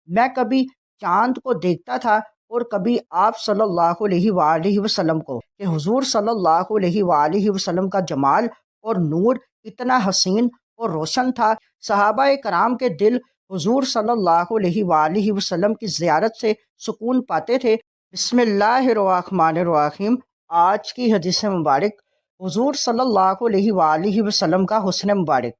میں کبھی چاند کو دیکھتا تھا اور کبھی آپ صلی اللہ علیہ وآلہ وسلم کو کہ حضور صلی اللہ علیہ وآلہ وسلم کا جمال اور نور اتنا حسین اور روشن تھا۔ صحابہ کرام کے دل حضور صلی اللہ علیہ وآلہ وسلم کی زیارت سے سکون پاتے تھے۔ بسم اللہ الرحمن الرحیم۔ آج کی حدیث مبارک حضور صلی اللہ علیہ وآلہ وسلم کا حسن مبارک۔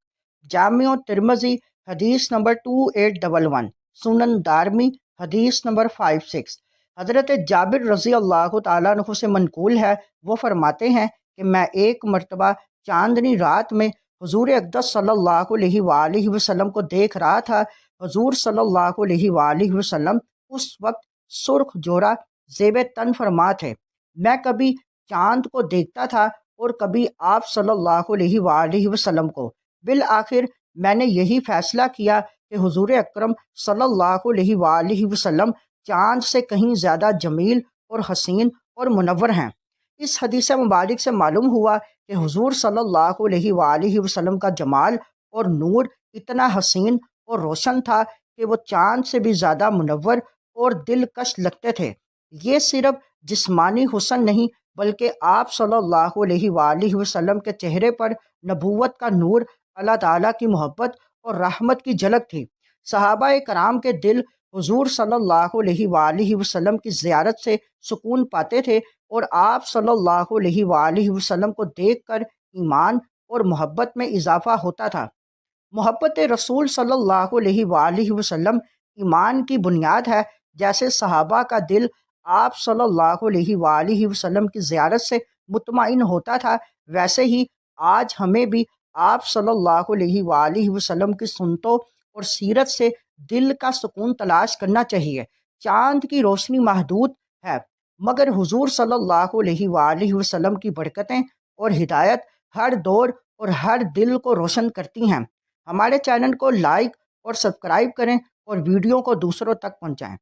جامع ترمذی حدیث نمبر 2811، سنن دارمی حدیث نمبر 56۔ حضرت جابر رضی اللہ تعالیٰ عنہ سے منقول ہے، وہ فرماتے ہیں کہ میں ایک مرتبہ چاندنی رات میں حضور اقدس صلی اللہ علیہ وآلہ وسلم کو دیکھ رہا تھا۔ حضور صلی اللہ علیہ وآلہ وسلم اس وقت سرخ جورا زیب تن فرما تھے۔ میں کبھی چاند کو دیکھتا تھا اور کبھی آپ صلی اللہ علیہ وآلہ وسلم کو۔ بالآخر میں نے یہی فیصلہ کیا کہ حضور اکرم صلی اللہ علیہ وآلہ وسلم چاند سے کہیں زیادہ جمیل اور حسین اور منور ہیں۔ اس حدیث مبارک سے معلوم ہوا کہ حضور صلی اللہ علیہ وآلہ وسلم کا جمال اور نور اتنا حسین اور روشن تھا کہ وہ چاند سے بھی زیادہ منور اور دلکش لگتے تھے۔ یہ صرف جسمانی حسن نہیں بلکہ آپ صلی اللہ علیہ وآلہ وسلم کے چہرے پر نبوت کا نور، اللہ تعالیٰ کی محبت اور رحمت کی جھلک تھی۔ صحابہ کرام کے دل حضور صلی اللہ علیہ وآلہ وسلم کی زیارت سے سکون پاتے تھے اور آپ صلی اللہ علیہ وآلہ وسلم کو دیکھ کر ایمان اور محبت میں اضافہ ہوتا تھا۔ محبت رسول صلی اللہ علیہ وآلہ وسلم ایمان کی بنیاد ہے۔ جیسے صحابہ کا دل آپ صلی اللہ علیہ وآلہ وسلم کی زیارت سے مطمئن ہوتا تھا، ویسے ہی آج ہمیں بھی آپ صلی اللہ علیہ وآلہ وسلم کی سنتوں اور سیرت سے دل کا سکون تلاش کرنا چاہیے۔ چاند کی روشنی محدود ہے، مگر حضور صلی اللہ علیہ وآلہ وسلم کی برکتیں اور ہدایت ہر دور اور ہر دل کو روشن کرتی ہیں۔ ہمارے چینل کو لائک اور سبسکرائب کریں اور ویڈیو کو دوسروں تک پہنچائیں۔